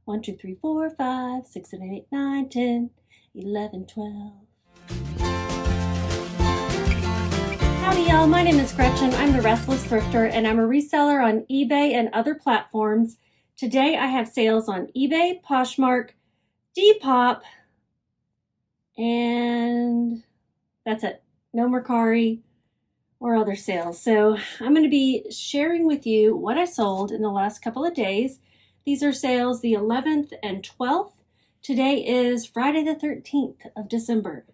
1, 2, 3, 4, 5, 6, 7, 8, 9, 10, 11, 12. Howdy y'all, my name is Gretchen. I'm the Restless Thrifter and I'm a reseller on eBay and other platforms. Today I have sales on eBay, Poshmark, Depop, and that's it. No Mercari or other sales. So I'm going to be sharing with you what I sold in the last couple of days. These are sales the 11th and 12th. Today is Friday the 13th of December.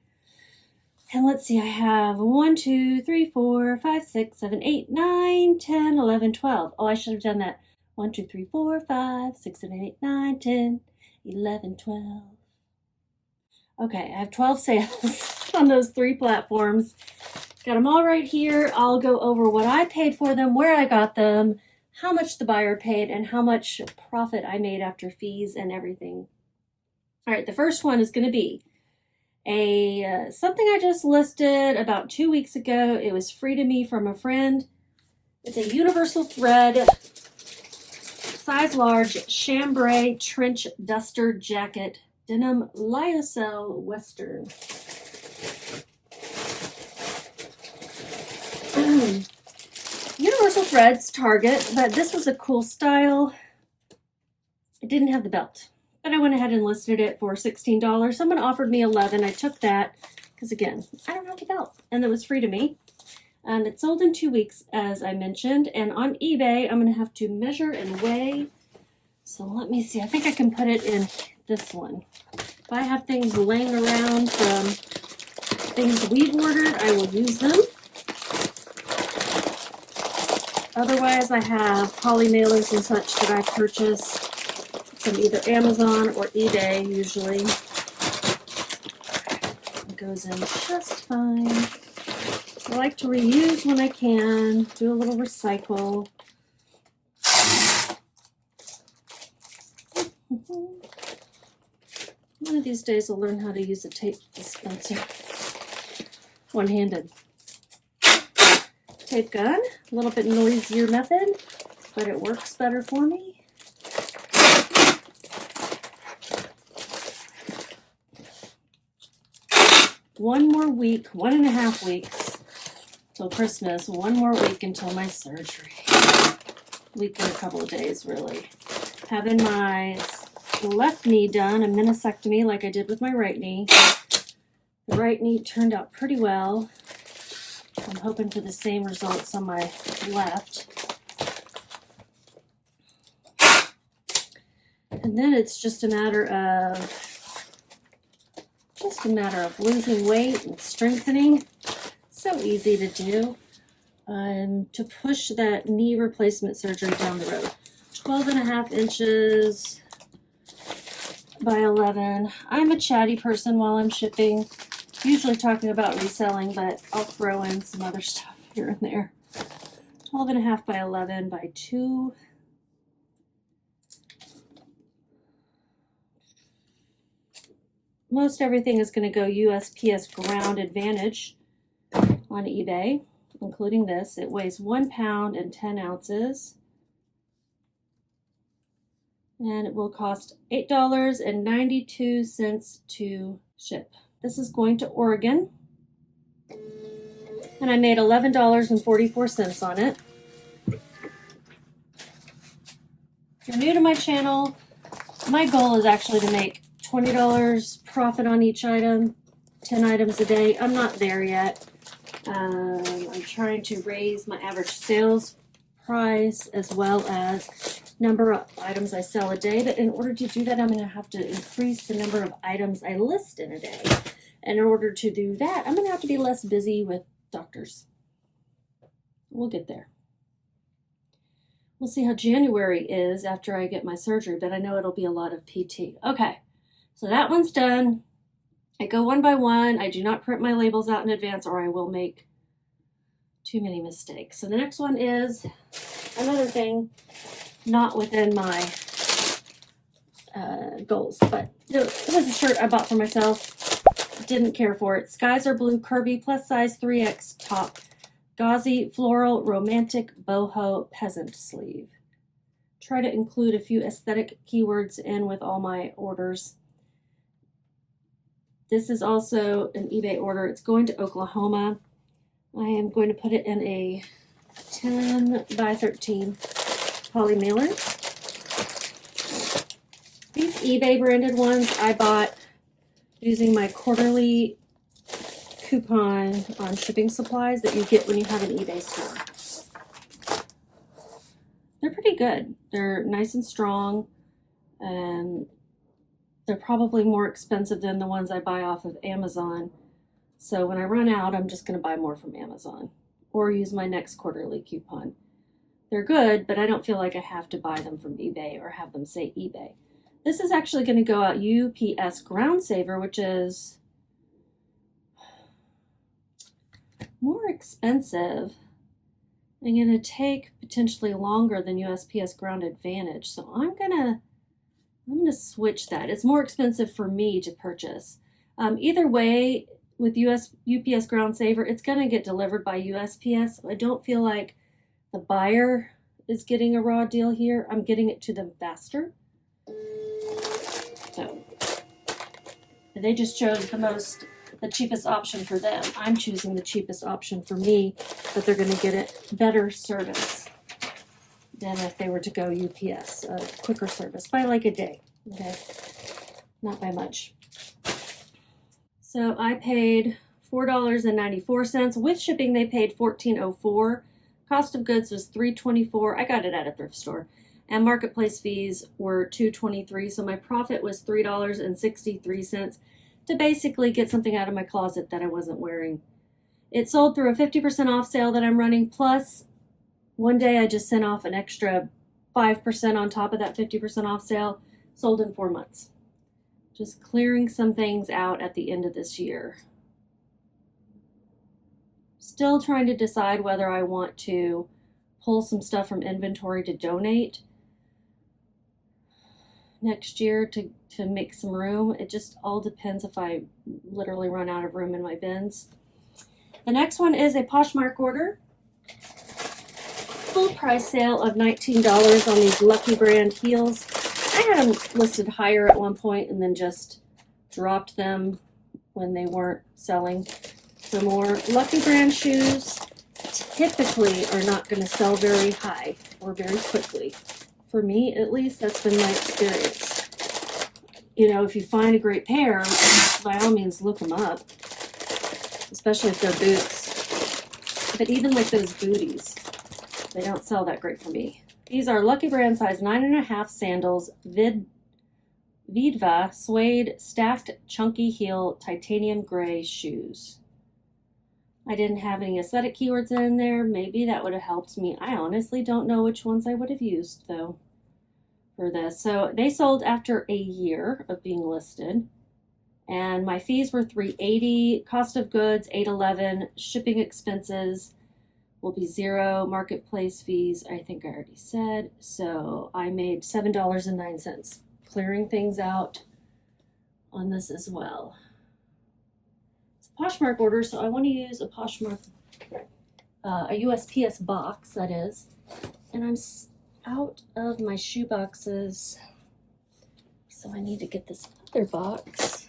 And let's see, I have 1, 2, 3, 4, 5, 6, 7, 8, 9, 10, 11, 12. Oh, I should have done that. 1, 2, 3, 4, 5, 6, 7, 8, 9, 10, 11, 12. Okay, I have 12 sales on those 3 platforms. Got them all right here. I'll go over what I paid for them, where I got them, how much the buyer paid, and how much profit I made after fees and everything. All right, the first one is going to be something I just listed about 2 weeks ago. It was free to me from a friend. It's a universal thread, size large, chambray trench duster jacket, denim lyocell western. Universal threads, Target, but this was a cool style. It didn't have the belt, but I went ahead and listed it for $16. Someone offered me $11. I took that because, again, I don't have the belt, and it was free to me. And it sold in 2 weeks, as I mentioned. And on eBay, I'm going to have to measure and weigh. So let me see. I think I can put it in this one. If I have things laying around from things we've ordered, I will use them. Otherwise, I have poly mailers and such that I purchase from either Amazon or eBay, usually. It goes in just fine. I like to reuse when I can, do a little recycle. One of these days I'll learn how to use a tape dispenser. One-handed. Tape gun, a little bit noisier method, but it works better for me. One more week, 1.5 weeks till Christmas, one more week until my surgery. Week and a couple of days, really. Having my left knee done, a MISCectomy like I did with my right knee. The right knee turned out pretty well. I'm hoping for the same results on my left. And then it's just a matter of losing weight and strengthening. So easy to do. To push that knee replacement surgery down the road. 12.5 inches by 11. I'm a chatty person while I'm shipping. Usually talking about reselling, but I'll throw in some other stuff here and there. 12.5 by 11 by 2. Most everything is going to go USPS Ground Advantage on eBay, including this. It weighs 1 pound and 10 ounces. And it will cost $8.92 to ship. This is going to Oregon. And I made $11.44 on it. If you're new to my channel, my goal is actually to make $20 profit on each item, 10 items a day. I'm not there yet. I'm trying to raise my average sales price as well as number of items I sell a day. But in order to do that, I'm going to have to increase the number of items I list in a day. And in order to do that, I'm going to have to be less busy with doctors. We'll get there. We'll see how January is after I get my surgery, but I know it'll be a lot of PT. Okay, so that one's done. I go one by one. I do not print my labels out in advance or I will make too many mistakes. So the next one is another thing not within my goals, but it was a shirt I bought for myself. Didn't care for it. Skies Are Blue curvy plus size 3X top. Gauzy floral romantic boho peasant sleeve. try to include a few aesthetic keywords in with all my orders. This is also an eBay order. It's going to Oklahoma. I am going to put it in a 10 by 13 poly mailer. These eBay branded ones I bought using my quarterly coupon on shipping supplies that you get when you have an eBay store. They're pretty good. They're nice and strong, and they're probably more expensive than the ones I buy off of Amazon. So when I run out, I'm just going to buy more from Amazon or use my next quarterly coupon. They're good, but I don't feel like I have to buy them from eBay or have them say eBay. This is actually going to go out UPS Ground Saver, which is more expensive and going to take potentially longer than USPS Ground Advantage. So I'm gonna switch that. It's more expensive for me to purchase. Either way, with UPS Ground Saver, it's going to get delivered by USPS. I don't feel like the buyer is getting a raw deal here. I'm getting it to them faster. So they just chose the cheapest option for them. I'm choosing the cheapest option for me, but they're going to get it better service than if they were to go UPS, quicker service by like a day, okay? Not by much. So I paid $4.94. With shipping, they paid $14.04. Cost of goods was $3.24. I got it at a thrift store. And marketplace fees were $2.23. So my profit was $3.63 to basically get something out of my closet that I wasn't wearing. It sold through a 50% off sale that I'm running. Plus, one day I just sent off an extra 5% on top of that 50% off sale. Sold in 4 months. Just clearing some things out at the end of this year. Still trying to decide whether I want to pull some stuff from inventory to donate next year to make some room. It just all depends if I literally run out of room in my bins. The next one is a Poshmark order. Full price sale of $19 on these Lucky brand heels. I had them listed higher at one point and then just dropped them when they weren't selling for more. Lucky brand shoes typically are not going to sell very high or very quickly. For me, at least, that's been my experience. You know, if you find a great pair, by all means, look them up, especially if they're boots. But even like those booties, they don't sell that great for me. These are Lucky brand size 9.5 sandals, Vidva suede stacked chunky heel titanium gray shoes. I didn't have any aesthetic keywords in there. Maybe that would have helped me. I honestly don't know which ones I would have used though for this. So they sold after a year of being listed, and my fees were $3.80. Cost of goods $8.11. Shipping expenses will be $0. Marketplace fees, I think I already said. So I made $7.09, clearing things out on this as well. Poshmark order, so I want to use a Poshmark, a USPS box, that is, and I'm out of my shoe boxes, so I need to get this other box.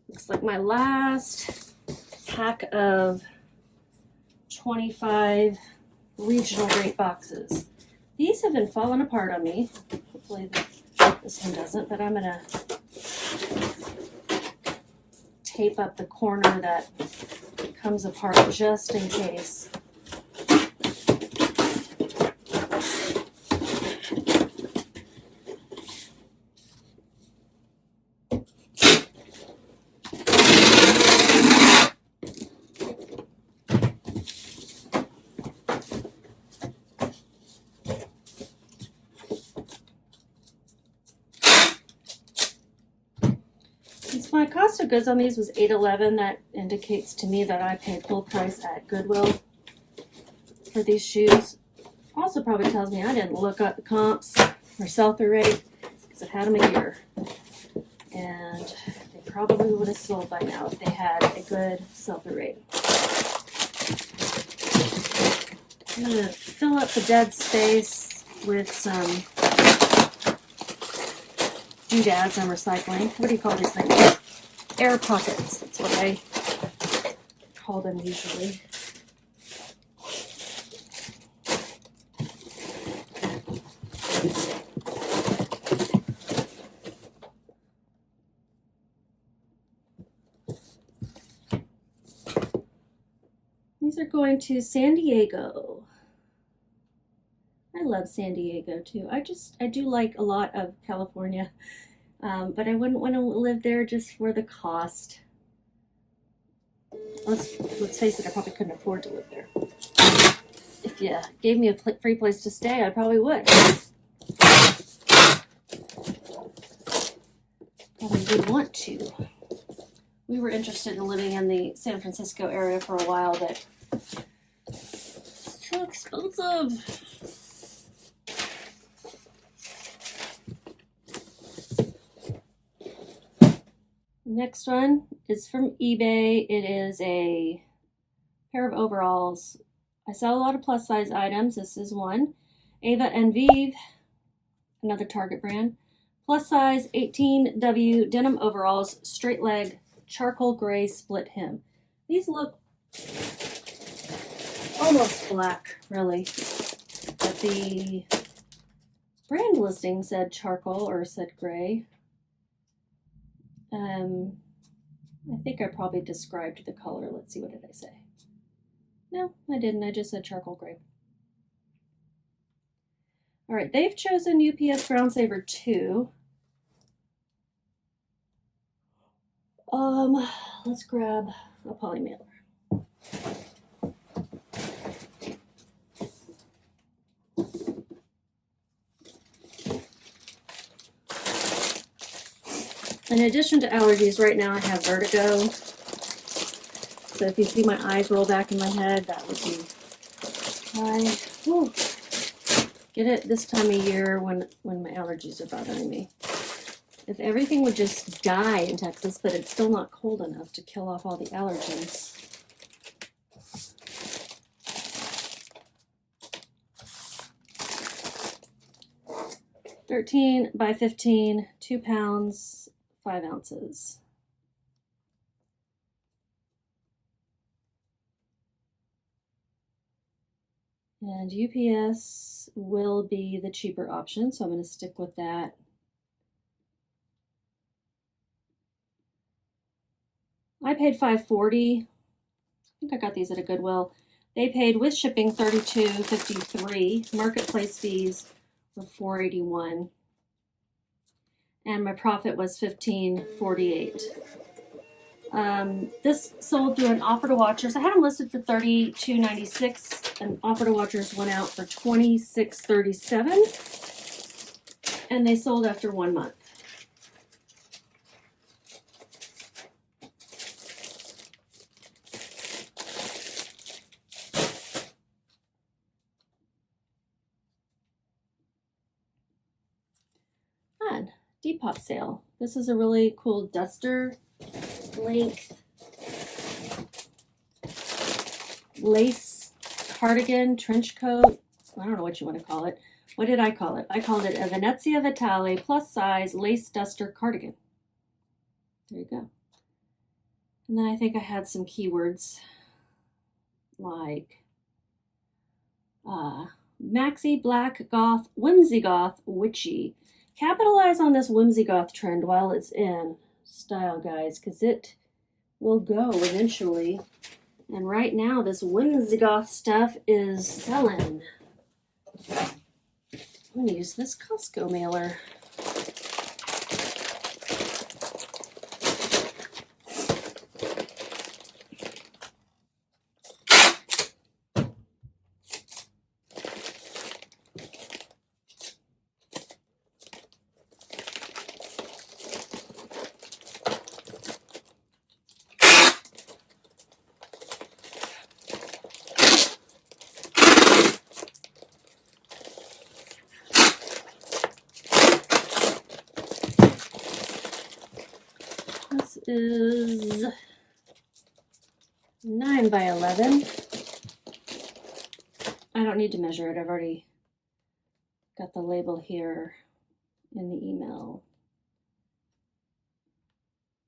Looks like my last pack of 25 regional rate boxes. These have been falling apart on me. Hopefully this one doesn't, but I'm gonna tape up the corner that comes apart just in case. My cost of goods on these was $8.11. That indicates to me that I paid full price at Goodwill for these shoes. Also probably tells me I didn't look up the comps or sell-through rate because I've had them a year. and they probably would have sold by now if they had a good sell-through rate. I'm going to fill up the dead space with some doodads I'm recycling. What do you call these things? Air pockets. That's what I call them usually. These are going to San Diego. I love San Diego too. I do like a lot of California, but I wouldn't want to live there just for the cost. Let's face it, I probably couldn't afford to live there. If you gave me a free place to stay, I probably would. Probably would want to. We were interested in living in the San Francisco area for a while, but it's too expensive. Next one is from eBay. It is a pair of overalls. I sell a lot of plus size items. This is one. Ava and Viv, another Target brand. Plus size 18W denim overalls, straight leg, charcoal gray split hem. These look almost black, really. But the brand listing said charcoal or said gray. I think I probably described the color. Let's see, what did I say? No, I didn't. I just said charcoal gray. All right, they've chosen UPS Ground Saver 2. Let's grab a poly mailer. In addition to allergies, right now I have vertigo. So if you see my eyes roll back in my head, that would be why. Whew. Get it this time of year when my allergies are bothering me. If everything would just die in Texas, but it's still not cold enough to kill off all the allergens. $13 by $15, 2 pounds, 5 ounces. And UPS will be the cheaper option, so I'm going to stick with that. I paid $5.40. I think I got these at a Goodwill. They paid with shipping $32.53. Marketplace fees were $4.81. And my profit was $15.48. This sold through an offer to watchers. I had them listed for $32.96, and offer to watchers went out for $26.37, and they sold after 1 month. And Depop sale. This is a really cool duster length lace cardigan, trench coat. I don't know what you want to call it. What did I call it? I called it a Venezia Vitale plus size lace duster cardigan. There you go. And then I think I had some keywords like maxi, black, goth, whimsy goth, witchy. Capitalize on this whimsy goth trend while it's in style, guys, because it will go eventually. And right now, this whimsy goth stuff is selling. I'm going to use this Costco mailer. is 9 by 11. I don't need to measure it. I've already got the label here in the email.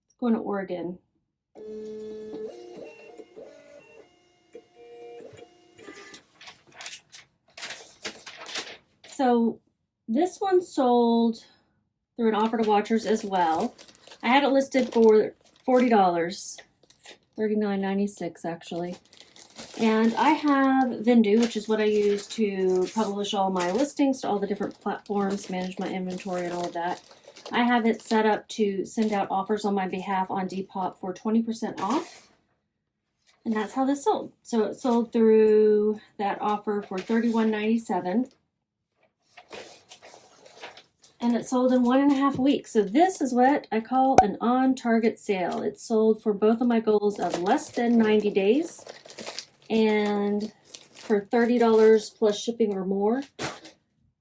It's going to Oregon. So this one sold through an offer to watchers as well. I had it listed for $40, $39.96 actually. And I have Vendoo, which is what I use to publish all my listings to all the different platforms, manage my inventory and all of that. I have it set up to send out offers on my behalf on Depop for 20% off. And that's how this sold. So it sold through that offer for $31.97. And it sold in 1.5 weeks. So this is what I call an on-target sale. It sold for both of my goals of less than 90 days and for $30 plus shipping or more.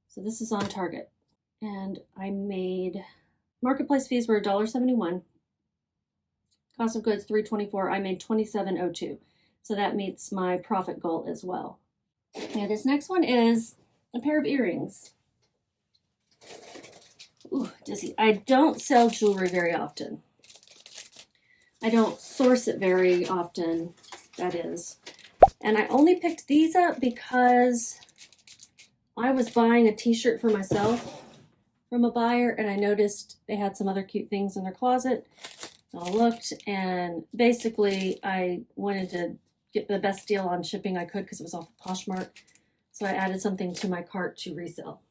So this is on target. And I made, marketplace fees were $1.71. Cost of goods $3.24. I made $27.02. So that meets my profit goal as well. Now this next one is a pair of earrings. Ooh, dizzy. I don't sell jewelry very often. I don't source it very often, that is. And I only picked these up because I was buying a t-shirt for myself from a buyer and I noticed they had some other cute things in their closet. So I looked and basically I wanted to get the best deal on shipping I could because it was off of Poshmark. So I added something to my cart to resell.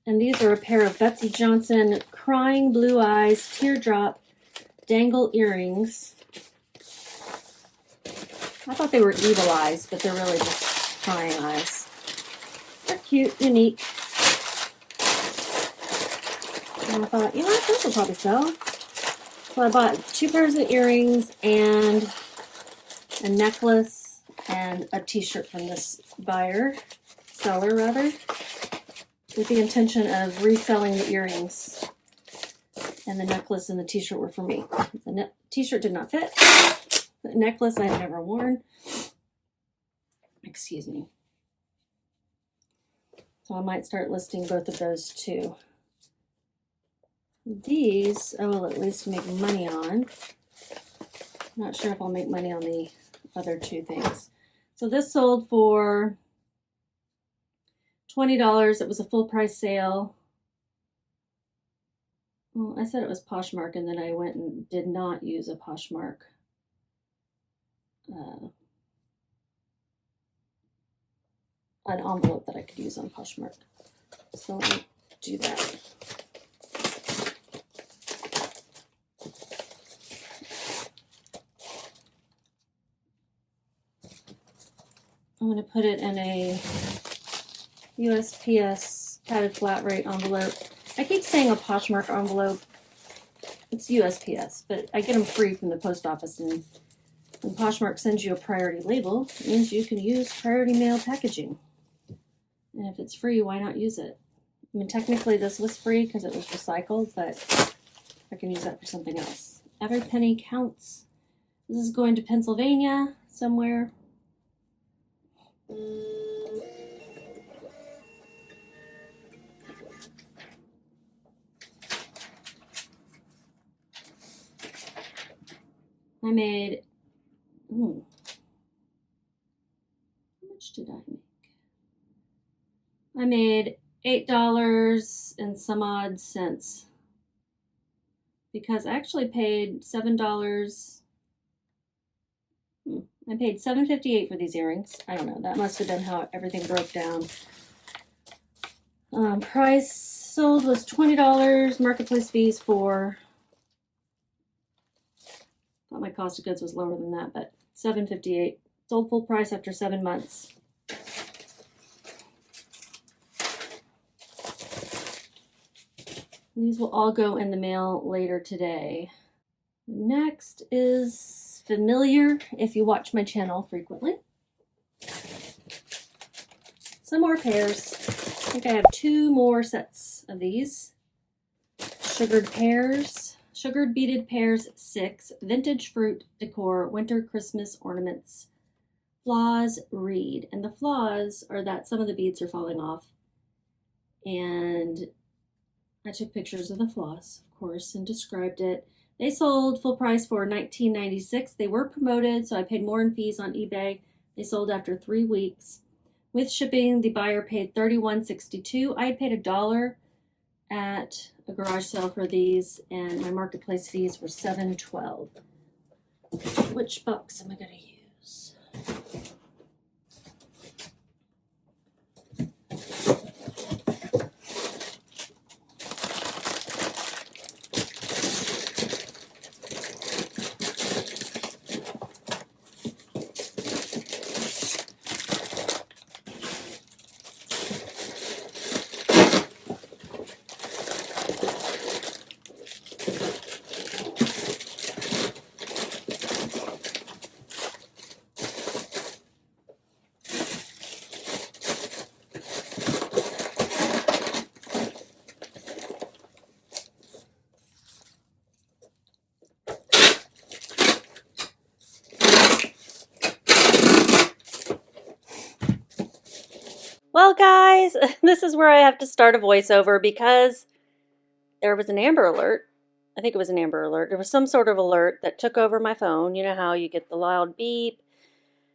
And these are a pair of Betsy Johnson Crying Blue Eyes Teardrop Dangle Earrings. I thought they were evil eyes, but they're really just crying eyes. They're cute, unique. And I thought, you know what, this will probably sell. So I bought 2 pairs of earrings and a necklace and a t-shirt from this seller rather. With the intention of reselling the earrings, and the necklace and the t-shirt were for me. The t-shirt did not fit. The necklace I have never worn. Excuse me. So I might start listing both of those too. These I will at least make money on. Not sure if I'll make money on the other 2 things. So this sold for $20. It was a full price sale. Well, I said it was Poshmark and then I went and did not use a Poshmark an envelope that I could use on Poshmark. So let me do that. I'm going to put it in a USPS padded flat rate envelope. I keep saying a Poshmark envelope. It's USPS, but I get them free from the post office. And when Poshmark sends you a priority label, it means you can use priority mail packaging. And if it's free, why not use it? I mean, technically this was free because it was recycled, but I can use that for something else. Every penny counts. This is going to Pennsylvania somewhere. I made, how much did I make? I made $8 and some odd cents because I actually paid $7. I paid $7.58 for these earrings. I don't know, that must have been how everything broke down. Price sold was $20, marketplace fees for, thought my cost of goods was lower than that, but $7.58. Sold full price after 7 months. These will all go in the mail later today. Next is familiar if you watch my channel frequently. Some more pairs. I think I have 2 more sets of these. Sugared pears, sugared beaded pears 6, vintage fruit decor, winter Christmas ornaments, flaws reed. And the flaws are that some of the beads are falling off. And I took pictures of the flaws, of course, and described it. They sold full price for $19.96. They were promoted, so I paid more in fees on eBay. They sold after 3 weeks. With shipping, the buyer paid $31.62. I had paid $1 at a garage sale for these, and my marketplace fees were $7.12. Which box am I going to use? Well, guys, this is where I have to start a voiceover because there was an Amber Alert. I think it was an Amber Alert. There was some sort of alert that took over my phone. You know how you get the loud beep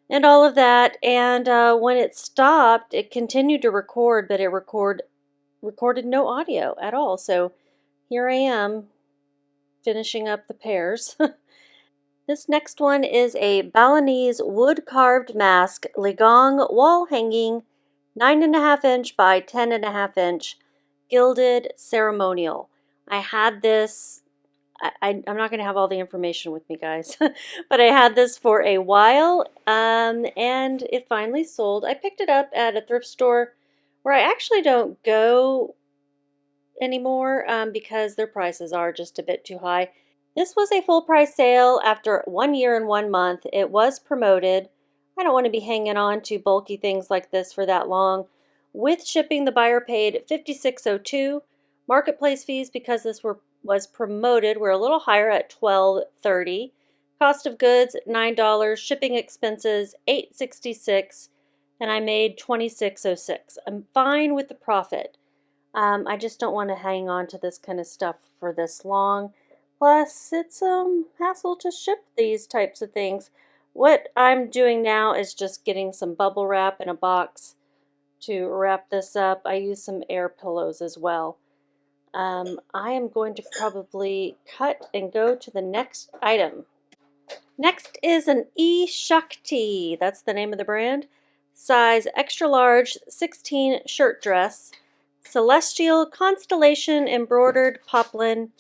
and all of that. And when it stopped, it continued to record, but it recorded no audio at all. So here I am finishing up the pears. This next one is a Balinese wood-carved mask, Ligong wall hanging, 9.5 inch by 10.5 inch, gilded ceremonial. I had this, I'm not going to have all the information with me, guys, but I had this for a while, and it finally sold. I picked it up at a thrift store where I actually don't go anymore because their prices are just a bit too high. This was a full price sale after 1 year and 1 month. It was promoted. I don't want to be hanging on to bulky things like this for that long. With shipping, the buyer paid $56.02. Marketplace fees, because this was promoted, were a little higher at $12.30. Cost of goods, $9. Shipping expenses, $8.66. And I made $26.06. I'm fine with the profit. I just don't want to hang on to this kind of stuff for this long. Plus, it's a hassle to ship these types of things. What I'm doing now is just getting some bubble wrap in a box to wrap this up. I use some air pillows as well. I am going to probably cut and go to the next item. Next is an eShakti. That's the name of the brand. Size extra large, 16 shirt dress. Celestial constellation embroidered poplin.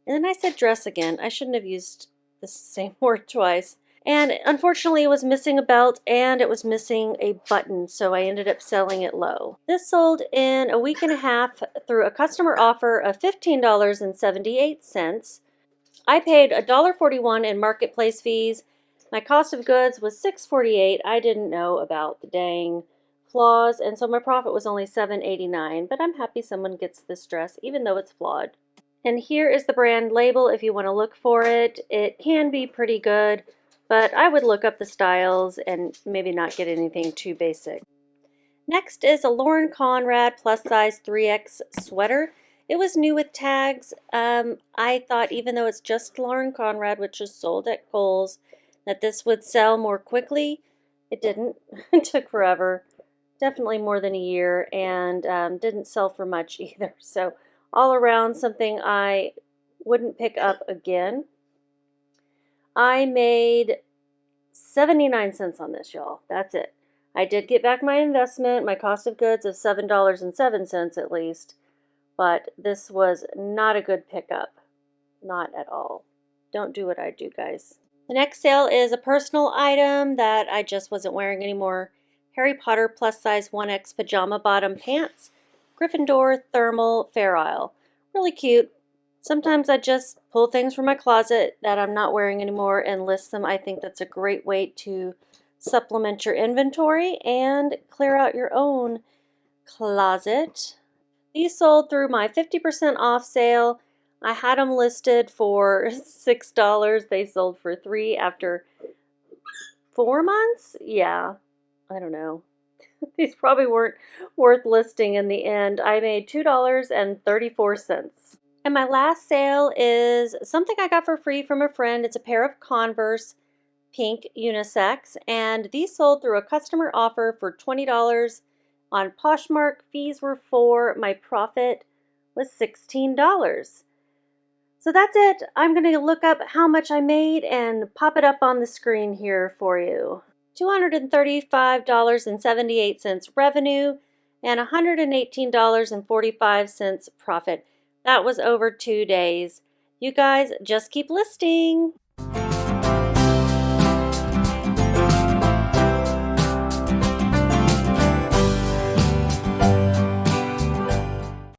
And then I said dress again. I shouldn't have used the same word twice. And unfortunately, it was missing a belt and it was missing a button, so I ended up selling it low. This sold in a week and a half through a customer offer of $15.78. I paid $1.41 in marketplace fees. My cost of goods was $6.48. I didn't know about the dang flaws, and so my profit was only $7.89. But I'm happy someone gets this dress, even though it's flawed. And here is the brand label if you want to look for it. It can be pretty good, but I would look up the styles and maybe not get anything too basic. Next is a Lauren Conrad plus size 3X sweater. It was new with tags. I thought even though it's just Lauren Conrad, which is sold at Kohl's, that this would sell more quickly. It didn't. It took forever. Definitely more than a year, and didn't sell for much either. So all around something I wouldn't pick up again. I made 79 cents on this, y'all. That's it. I did get back my investment, my cost of goods of $7.07 at least, but this was not a good pickup. Not at all. Don't do what I do, guys. The next sale is a personal item that I just wasn't wearing anymore. Harry Potter plus size 1X pajama bottom pants. Gryffindor thermal Fair Isle. Really cute. Sometimes I just pull things from my closet that I'm not wearing anymore and list them. I think that's a great way to supplement your inventory and clear out your own closet. These sold through my 50% off sale. I had them listed for $6. They sold for $3 after 4 months. Yeah, I don't know. These probably weren't worth listing in the end. I made $2.34. And my last sale is something I got for free from a friend. It's a pair of Converse pink unisex, and these sold through a customer offer for $20 on Poshmark. Fees were $4. My profit was $16. So that's it. I'm going to look up how much I made and pop it up on the screen here for you. $235.78 revenue and $118.45 profit. That was over 2 days. You guys just keep listing.